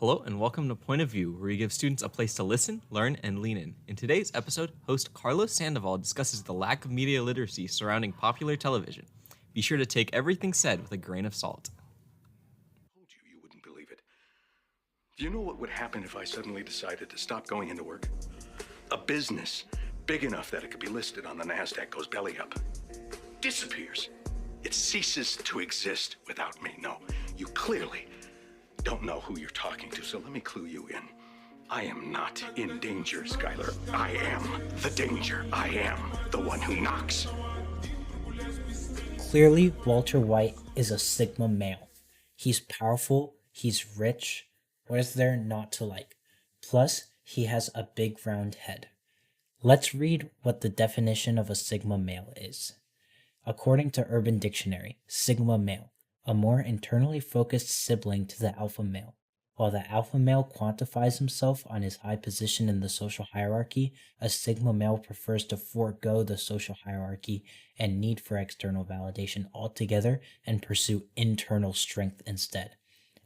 Hello and welcome to Point of View, where we give students a place to listen, learn, and lean in. In today's episode, host Carlos Sandoval discusses the lack of media literacy surrounding popular television. Be sure to take everything said with a grain of salt. Told you you wouldn't believe it. Do you know what would happen if I suddenly decided to stop going into work? A business big enough that it could be listed on the NASDAQ goes belly up. Disappears. It ceases to exist without me. No, you clearly don't know who you're talking to, so let me clue you in. I am not in danger, Skylar. I am the danger. I am the one who knocks. Clearly, Walter White is a Sigma male. He's powerful, he's rich. What is there not to like? Plus, he has a big round head. Let's read what the definition of a Sigma male is. According to Urban Dictionary, Sigma male, a more internally focused sibling to the alpha male. While the alpha male quantifies himself on his high position in the social hierarchy, a Sigma male prefers to forego the social hierarchy and need for external validation altogether and pursue internal strength instead,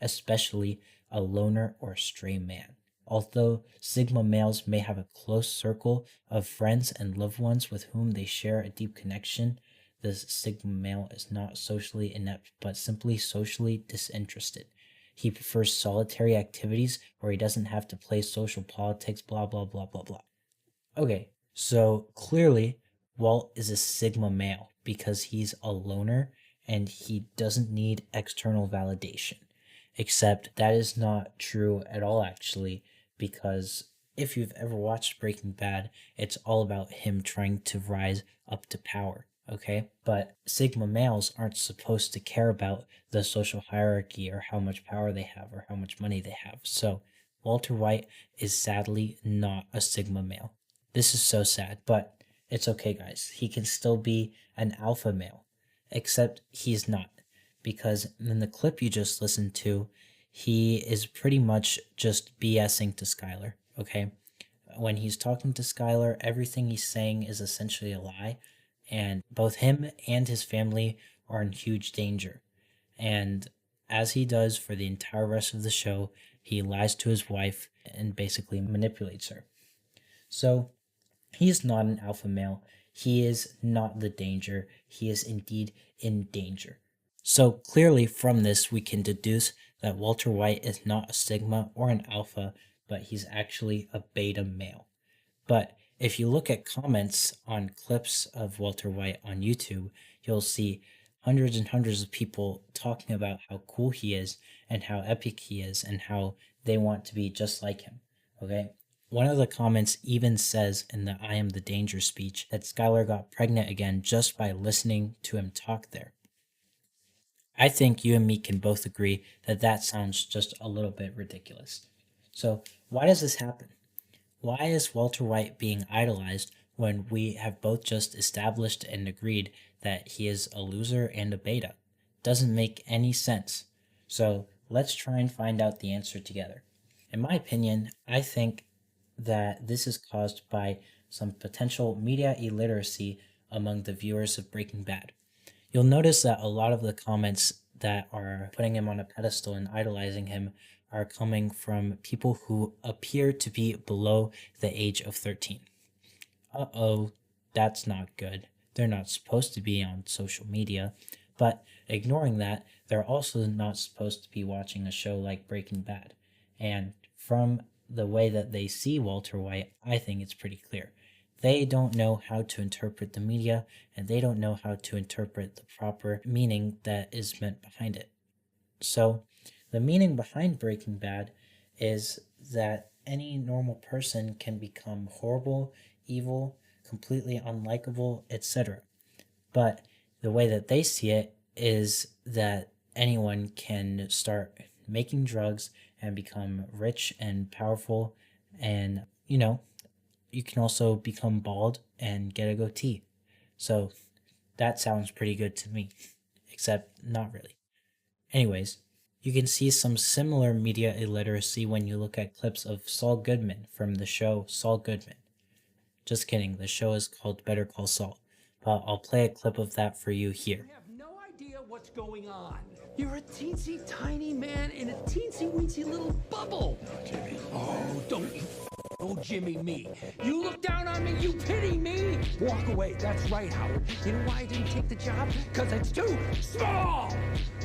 especially a loner or stray man. Although Sigma males may have a close circle of friends and loved ones with whom they share a deep connection, the Sigma male is not socially inept, but simply socially disinterested. He prefers solitary activities where he doesn't have to play social politics, blah, blah, blah, blah, blah. Okay, so clearly, Walt is a Sigma male because he's a loner and he doesn't need external validation. Except that is not true at all, actually, because if you've ever watched Breaking Bad, it's all about him trying to rise up to power. Okay, but Sigma males aren't supposed to care about the social hierarchy or how much power they have or how much money they have. So Walter White is sadly not a Sigma male. This is so sad, but it's okay, guys. He can still be an alpha male, except he's not, because in the clip you just listened to, he is pretty much just BSing to Skylar, okay? When he's talking to Skylar, everything he's saying is essentially a lie, and both him and his family are in huge danger. And as he does for the entire rest of the show, he lies to his wife and basically manipulates her. So he is not an alpha male. He is not the danger. He is indeed in danger. So clearly from this, we can deduce that Walter White is not a Sigma or an alpha, but he's actually a beta male. But if you look at comments on clips of Walter White on YouTube, you'll see hundreds and hundreds of people talking about how cool he is and how epic he is and how they want to be just like him, okay? One of the comments even says in the I am the danger speech that Skylar got pregnant again just by listening to him talk there. I think you and me can both agree that that sounds just a little bit ridiculous. So why does this happen? Why is Walter White being idolized when we have both just established and agreed that he is a loser and a beta? Doesn't make any sense. So let's try and find out the answer together. In my opinion, I think that this is caused by some potential media illiteracy among the viewers of Breaking Bad. You'll notice that a lot of the comments that are putting him on a pedestal and idolizing him are coming from people who appear to be below the age of 13. Uh-oh, that's not good. They're not supposed to be on social media, but ignoring that, they're also not supposed to be watching a show like Breaking Bad. And from the way that they see Walter White, I think it's pretty clear. They don't know how to interpret the media, and they don't know how to interpret the proper meaning that is meant behind it. So, the meaning behind Breaking Bad is that any normal person can become horrible, evil, completely unlikable, etc. But the way that they see it is that anyone can start making drugs and become rich and powerful, and, you can also become bald and get a goatee. So that sounds pretty good to me, except not really. Anyways, you can see some similar media illiteracy when you look at clips of Saul Goodman from the show Saul Goodman. Just kidding, the show is called Better Call Saul, but I'll play a clip of that for you here. We have no idea what's going on. You're a teensy tiny man in a teensy weensy little bubble. Jimmy. Oh, don't you Jimmy me. You look down on me, you pity me. Walk away, that's right, Howard. You know why I didn't take the job? Because it's too small.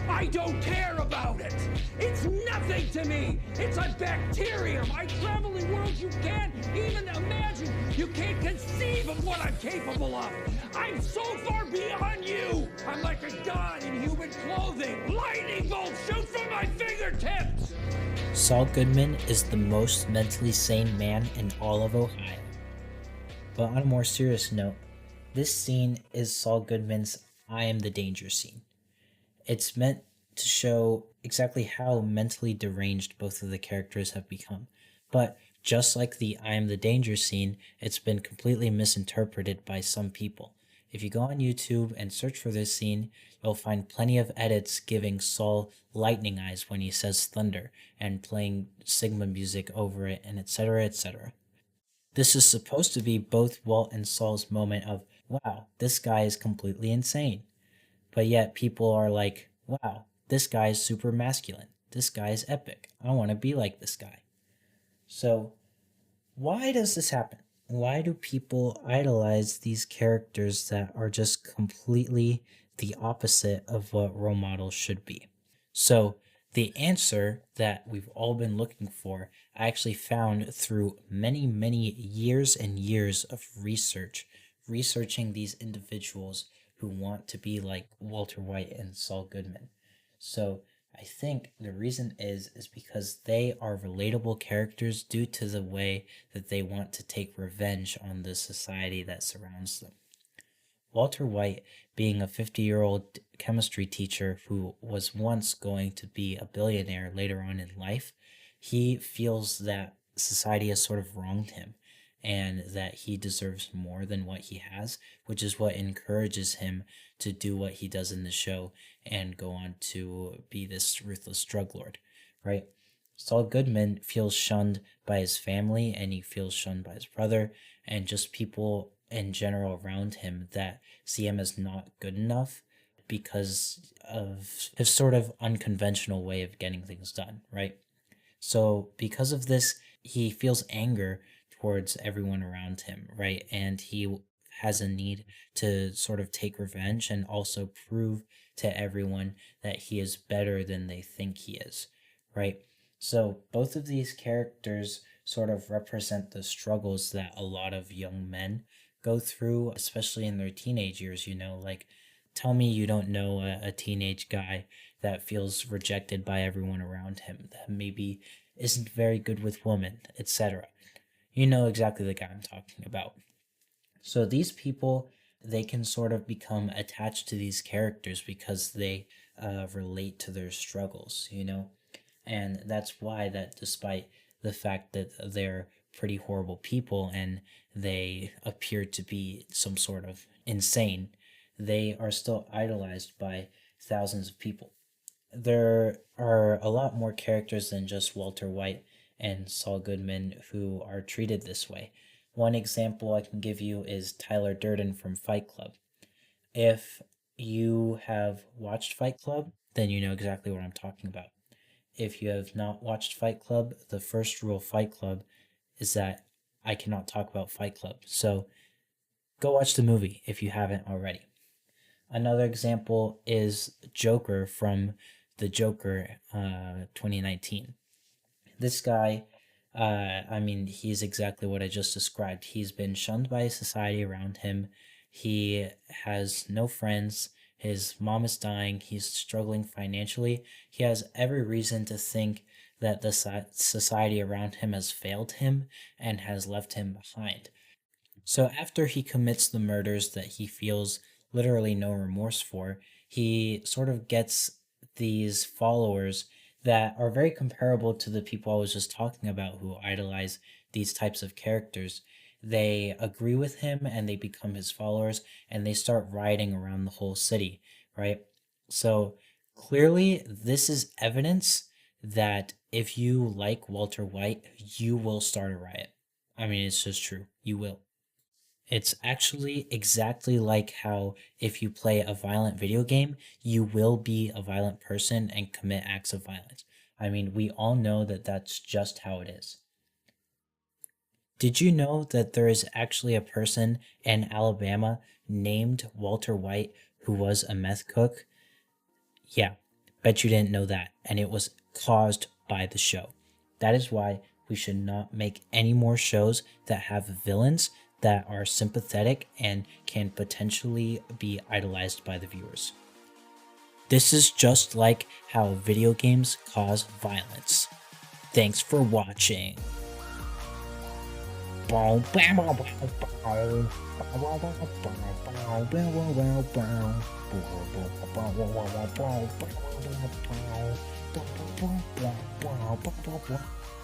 I don't care about it. It's nothing to me. It's a bacterium. I travel in worlds you can't even imagine. You can't conceive of what I'm capable of. I'm so far beyond you. I'm like a god in human clothing. Lightning bolts shoot from my fingertips. Saul Goodman is the most mentally sane man in all of Ohio. But on a more serious note, this scene is Saul Goodman's I Am the Danger scene. It's meant to show exactly how mentally deranged both of the characters have become. But just like the I Am the Danger scene, it's been completely misinterpreted by some people. If you go on YouTube and search for this scene, you'll find plenty of edits giving Saul lightning eyes when he says thunder and playing Sigma music over it, and etc., etc. This is supposed to be both Walt and Saul's moment of, wow, this guy is completely insane. But yet people are like, wow, this guy is super masculine. This guy is epic. I want to be like this guy. So why does this happen? Why do people idolize these characters that are just completely the opposite of what role models should be? So the answer that we've all been looking for, I actually found through many, many years and years of researching these individuals who want to be like Walter White and Saul Goodman. So I think the reason is because they are relatable characters due to the way that they want to take revenge on the society that surrounds them. Walter White, being a 50-year-old chemistry teacher who was once going to be a billionaire later on in life, he feels that society has sort of wronged him and that he deserves more than what he has, which is what encourages him to do what he does in the show and go on to be this ruthless drug lord, right? Saul Goodman feels shunned by his family, and he feels shunned by his brother and just people in general around him that see him as not good enough because of his sort of unconventional way of getting things done, right? So because of this, he feels anger towards everyone around him, right? And he has a need to sort of take revenge and also prove to everyone that he is better than they think he is, right? So both of these characters sort of represent the struggles that a lot of young men go through, especially in their teenage years, like tell me you don't know a teenage guy that feels rejected by everyone around him, that maybe isn't very good with women, etc. You know exactly the guy I'm talking about. So these people, they can sort of become attached to these characters because they relate to their struggles, And that's why that despite the fact that they're pretty horrible people and they appear to be some sort of insane, they are still idolized by thousands of people. There are a lot more characters than just Walter White and Saul Goodman who are treated this way. One example I can give you is Tyler Durden from Fight Club. If you have watched Fight Club, then you know exactly what I'm talking about. If you have not watched Fight Club, the first rule of Fight Club is that I cannot talk about Fight Club. So go watch the movie if you haven't already. Another example is Joker from The Joker 2019. This guy, he's exactly what I just described. He's been shunned by society around him. He has no friends. His mom is dying. He's struggling financially. He has every reason to think that the society around him has failed him and has left him behind. So after he commits the murders that he feels literally no remorse for, he sort of gets these followers that are very comparable to the people I was just talking about who idolize these types of characters. They agree with him and they become his followers and they start rioting around the whole city, right? So clearly this is evidence that if you like Walter White, you will start a riot. It's just true. You will. It's actually exactly like how if you play a violent video game, you will be a violent person and commit acts of violence. I mean, we all know that that's just how it is. Did you know that there is actually a person in Alabama named Walter White who was a meth cook? Yeah, bet you didn't know that. And it was caused by the show. That is why we should not make any more shows that have villains that are sympathetic and can potentially be idolized by the viewers. This is just like how video games cause violence. Thanks for watching.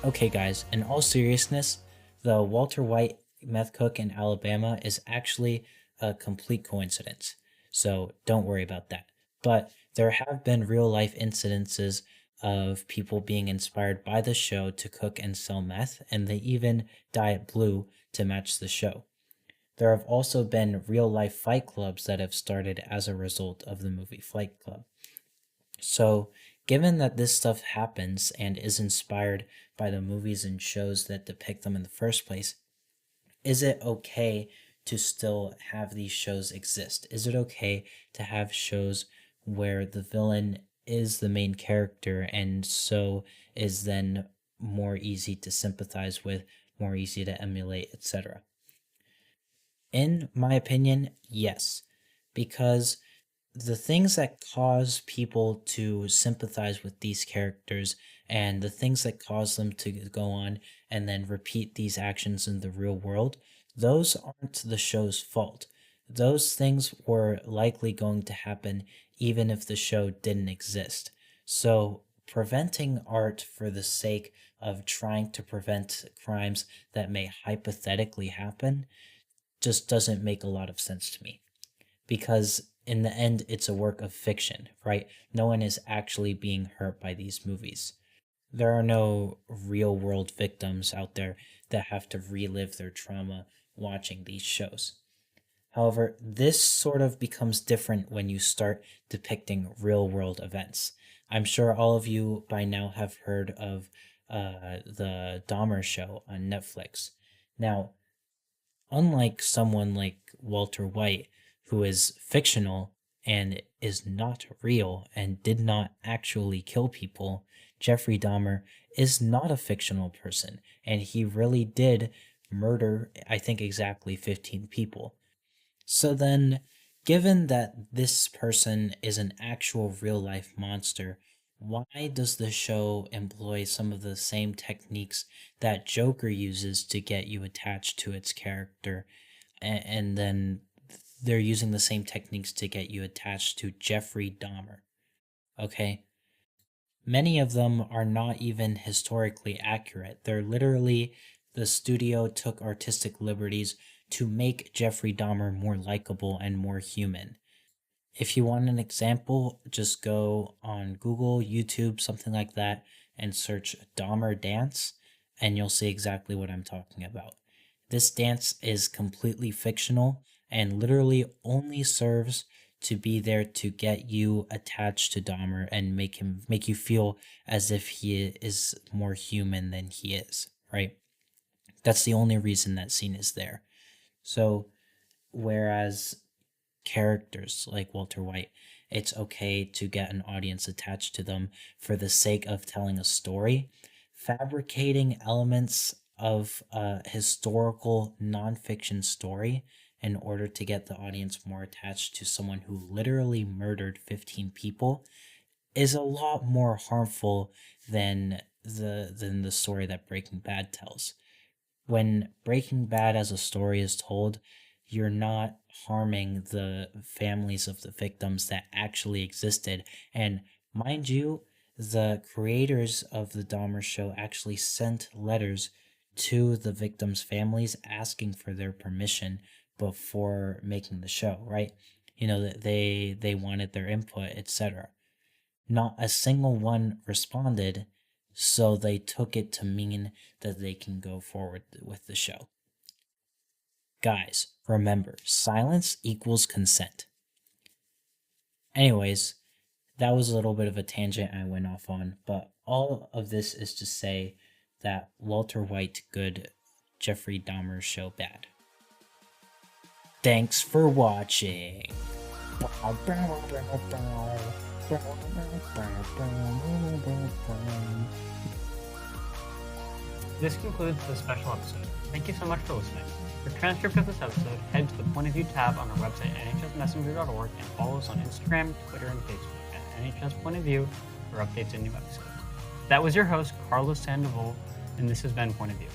Okay, guys, in all seriousness, the Walter White meth cook in Alabama is actually a complete coincidence. So don't worry about that. But there have been real life incidences of people being inspired by the show to cook and sell meth, and they even dye it blue to match the show. There have also been real life fight clubs that have started as a result of the movie Fight Club. So, given that this stuff happens and is inspired by the movies and shows that depict them in the first place, is it okay to still have these shows exist? Is it okay to have shows where the villain is the main character and so is then more easy to sympathize with, more easy to emulate, etc.? In my opinion, yes, because the things that cause people to sympathize with these characters and the things that cause them to go on and then repeat these actions in the real world, those aren't the show's fault. Those things were likely going to happen even if the show didn't exist. So, preventing art for the sake of trying to prevent crimes that may hypothetically happen just doesn't make a lot of sense to me. Because in the end, it's a work of fiction, right? No one is actually being hurt by these movies. There are no real world victims out there that have to relive their trauma watching these shows. However, this sort of becomes different when you start depicting real world events. I'm sure all of you by now have heard of the Dahmer show on Netflix. Now, unlike someone like Walter White, who is fictional and is not real and did not actually kill people, Jeffrey Dahmer is not a fictional person, and he really did murder, I think, exactly 15 people. So then, given that this person is an actual real life monster, why does the show employ some of the same techniques that Joker uses to get you attached to its character? And then they're using the same techniques to get you attached to Jeffrey Dahmer. Okay? Many of them are not even historically accurate. They're literally, the studio took artistic liberties to make Jeffrey Dahmer more likable and more human. If you want an example, just go on Google, YouTube, something like that, and search Dahmer dance, and you'll see exactly what I'm talking about. This dance is completely fictional and literally only serves to be there to get you attached to Dahmer and make you feel as if he is more human than he is, right? That's the only reason that scene is there. So, whereas characters like Walter White, it's okay to get an audience attached to them for the sake of telling a story, fabricating elements of a historical nonfiction story in order to get the audience more attached to someone who literally murdered 15 people is a lot more harmful than the story that Breaking Bad tells. When Breaking Bad as a story is told, you're not harming the families of the victims that actually existed. And mind you, the creators of the Dahmer show actually sent letters to the victims' families asking for their permission before making the show, right? You know, that they wanted their input, etc. Not a single one responded, so they took it to mean that they can go forward with the show. Guys, remember, silence equals consent. Anyways, that was a little bit of a tangent I went off on, but all of this is to say that Walter White good, Jeffrey Dahmer show bad. Thanks for watching. This concludes the special episode. Thank you so much for listening. For a transcript of this episode, head to the Point of View tab on our website, nhsmessenger.org, and follow us on Instagram, Twitter, and Facebook at NHS Point of View for updates and new episodes. That was your host, Carlos Sandoval, and this has been Point of View.